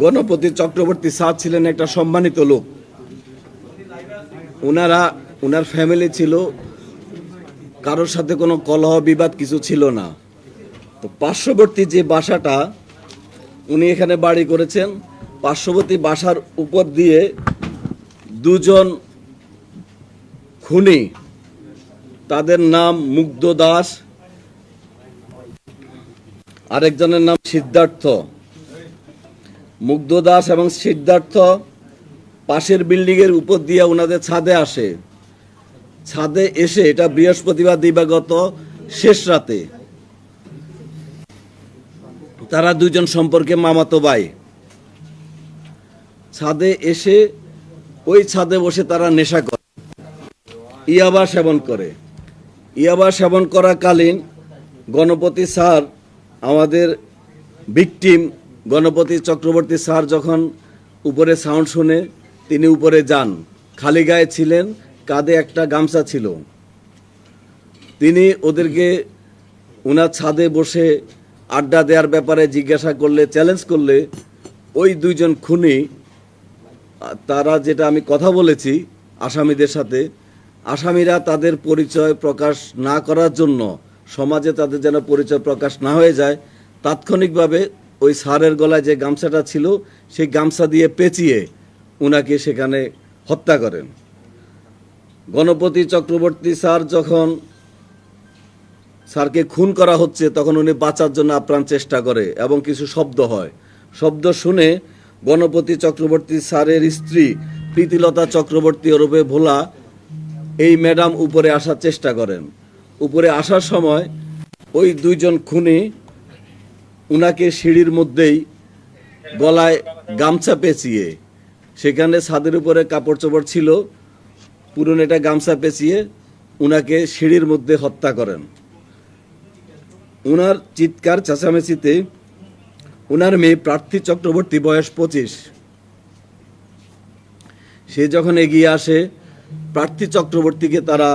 Ganapati Chakraborty sir ছিলেন একটা সম্মানিত লোক। ওনার ফ্যামিলি ছিল, কারোর সাথে কোনো কলহ বিবাদ কিছু ছিল না। তো পার্শ্ববর্তী যে বাসাটা উনি এখানে বাড়ি করেছেন, পার্শ্ববর্তী বাসার উপর দিয়ে দুজন খুনি, তাদের নাম মুগ্ধ দাস, আরেকজনের নাম সিদ্ধার্থ। মুগ্ধ দাস এবং সিদ্ধার্থ পাশের বিল্ডিং এর উপর দিয়ে ওনাদের ছাদে আসে। ছাদে এসে, এটা বৃহস্পতিবার দিবাগত শেষ রাতে, তারা দুজন সম্পর্কে মামাতো ভাই। ছাদে এসে ওই ছাদে বসে তারা নেশা করে, ইয়াবা সেবন করে। ইয়াবা সেবন করাকালীন গণপতি স্যার, আমাদের ভিকটিম গণপতি চক্রবর্তী স্যার, যখন উপরে সাউন্ড শুনে তিনি উপরে যান। খালি গায়ে ছিলেন, কাঁধে একটা গামছা ছিল। তিনি ওদেরকে ওনার ছাদে বসে আড্ডা দেওয়ার ব্যাপারে জিজ্ঞাসা করলে, চ্যালেঞ্জ করলে, ওই দুইজন খুনি, তারা যেটা আমি কথা বলেছি আসামিদের সাথে, আসামিরা তাদের পরিচয় প্রকাশ না করার জন্য, সমাজে তাদের যেন পরিচয় প্রকাশ না হয়ে যায়, তাৎক্ষণিকভাবে ওই স্যারের গলায় যে গামছাটা ছিল সেই গামছা দিয়ে পেঁচিয়ে উনাকে সেখানে হত্যা করেন। গণপতি চক্রবর্তী স্যার যখন স্যারকে খুন করা হচ্ছে, তখন উনি বাঁচার জন্য আপ্রাণ চেষ্টা করে এবং কিছু শব্দ হয়। শব্দ শুনে গণপতি চক্রবর্তী স্যারের স্ত্রী প্রীতিলতা চক্রবর্তী ওরফে ভোলা, এই ম্যাডাম উপরে আসার চেষ্টা করেন। উপরে আসার সময় ওই দুইজন খুনি উনাকে সিঁড়ির মধ্যেই গলায় গামছা পেঁচিয়ে, সেখানে ছাদের উপরে কাপড় চোপড় ছিল, পুরনো একটা গামছা পেঁচিয়ে উনাকে সিঁড়ির মধ্যে হত্যা করেন। উনার চিৎকার চেঁচামেচিতে উনার মেয়ে প্রার্থী চক্রবর্তী, বয়স 25, সে যখন এগিয়ে আসে, প্রার্থী চক্রবর্তীকে তারা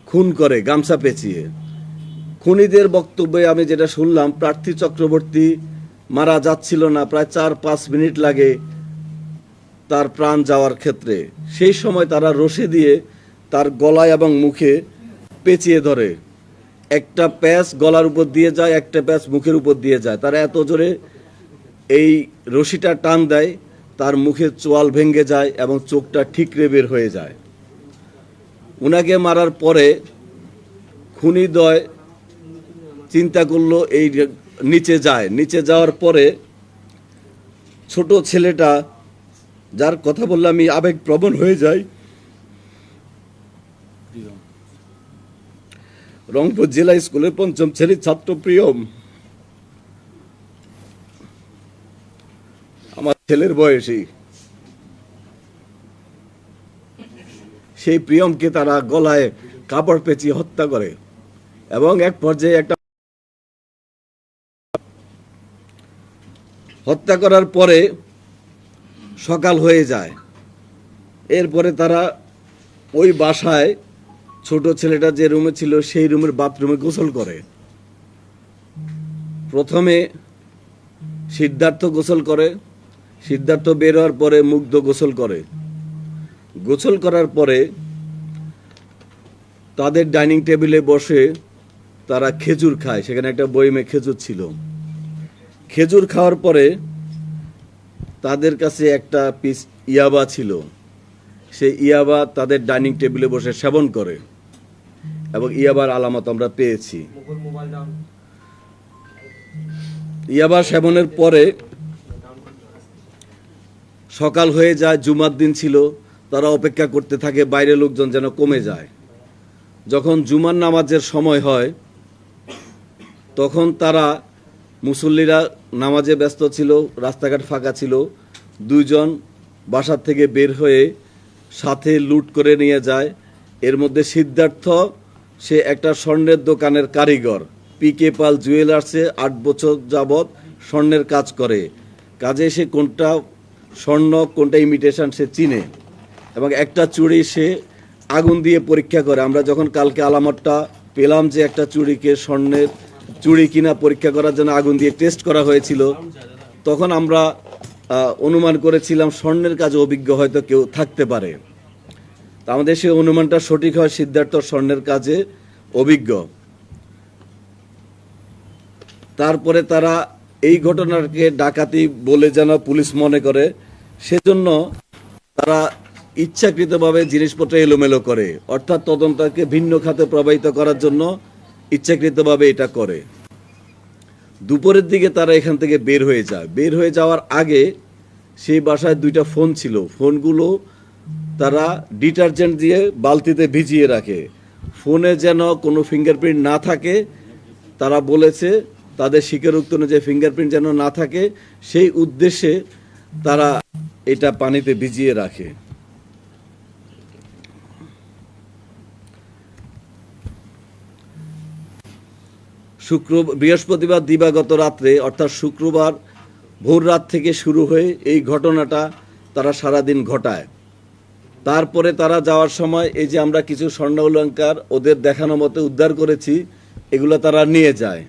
খুন করে গামছা পেঁচিয়ে। খুনিদের বক্তব্যে আমি যেটা শুনলাম, প্রার্থী চক্রবর্তী মারা যাচ্ছিল না, প্রায় 4-5 মিনিট লাগে তার প্রাণ যাওয়ার ক্ষেত্রে। সেই সময় তারা রশি দিয়ে তার গলায় এবং মুখে পেঁচিয়ে ধরে। একটা প্যাচ গলার উপর দিয়ে যায়, একটা প্যাচ মুখের উপর দিয়ে যায়। তারা এত জোরে এই রশিটা টান দেয়, তার মুখের চোয়াল ভেঙে যায় এবং চোখটা ঠিকরে বের হয়ে যায়। উনাকে মারার পরে খুনিদ্বয় চিন্তা করলো এই নিচে যায়। নিচে যাওয়ার পরে ছোট ছেলেটা, যার কথা বললে আমি আবেগপ্রবণ হয়ে যাই, রংপুর জেলা স্কুলের 5ম শ্রেণীর ছাত্র প্রিয়ম, আমার ছেলের বয়সী, সেই প্রিয়মকে তারা গলায় কাপড় পেঁচিয়ে হত্যা করে এবং এক পর্যায়ে একটা হত্যা করার পরে সকাল হয়ে যায়। এরপরে তারা ওই বাসায়, ছোট ছেলেটা যে রুমে ছিল সেই রুমের বাথরুমে গোসল করে। প্রথমে সিদ্ধার্থ গোসল করে, সিদ্ধার্থ বের হওয়ার পরে মুগ্ধ গোসল করে। গোসল করার পরে তাদের ডাইনিং টেবিলে বসে তারা খেজুর খায়। সেখানে একটা বইমে খেজুর ছিল। খেজুর খাওয়ার পরে তাদের কাছে একটা পিস ইয়াবা ছিল। সেই ইয়াবা তাদের ডাইনিং টেবিলে বসে সেবন করে এবং ইয়াবার আলামত আমরা পেয়েছি। ইয়াবা সেবনের পরে সকাল হয়ে যায়, জুমার দিন ছিল। তারা অপেক্ষা করতে থাকে বাইরে লোকজন যেন কমে যায়। যখন জুমার নামাজের সময় হয়, তখন তারা, মুসল্লিরা নামাজে ব্যস্ত ছিল, রাস্তাঘাট ফাঁকা ছিল, দুইজন বাসার থেকে বের হয়ে সাথে লুট করে নিয়ে যায়। এর মধ্যে সিদ্ধার্থ, সে একটা স্বর্ণের দোকানের কারিগর, পিকে পাল জুয়েলার্সে 8 বছর যাবৎ স্বর্ণের কাজ করে। কাজে সে কোনটা স্বর্ণ কোনটা ইমিটেশন সে চিনে এবং একটা চুড়ি সে আগুন দিয়ে পরীক্ষা করে। আমরা যখন কালকে আলামতটা পেলাম যে একটা চুড়িকে স্বর্ণের চুড়ি কিনা পরীক্ষা করার জন্য আগুন দিয়ে টেস্ট করা হয়েছিল, তখন আমরা অনুমান করেছিলাম স্বর্ণের কাজে অভিজ্ঞ হয়তো কেউ থাকতে পারে। তা আমাদের সেই অনুমানটা সঠিক হয়, সিদ্ধার্থ স্বর্ণের কাজে অভিজ্ঞ। তারপরে তারা এই ঘটনাকে ডাকাতি বলে যেন পুলিশ মনে করে, সেজন্য তারা ইচ্ছাকৃতভাবে জিনিসপত্র এলোমেলো করে, অর্থাৎ তদন্তকে ভিন্ন খাতে প্রবাহিত করার জন্য ইচ্ছাকৃতভাবে এটা করে। দুপুরের দিকে তারা এখান থেকে বের হয়ে যায়। বের হয়ে যাওয়ার আগে সেই বাসায় 2টা ফোন ছিল, ফোনগুলো তারা ডিটারজেন্ট দিয়ে বালতিতে ভিজিয়ে রাখে, ফোনে যেন কোনো ফিঙ্গারপ্রিন্ট না থাকে। তারা বলেছে তাদের স্বীকারোক্তি অনুযায়ী ফিঙ্গারপ্রিন্ট যেন না থাকে, সেই উদ্দেশ্যে তারা এটা পানিতে ভিজিয়ে রাখে। বৃহস্পতিবার দিবাগত রাত্রে, অর্থাৎ শুক্রবার ভোর রাত থেকে শুরু হয়ে এই ঘটনাটা তারা সারাদিন ঘটায়। তারপরে তারা যাওয়ার সময় এই যে আমরা কিছু স্বর্ণ অলংকার ওদের দেখানো মতো উদ্ধার করেছি, এগুলো তারা নিয়ে যায়।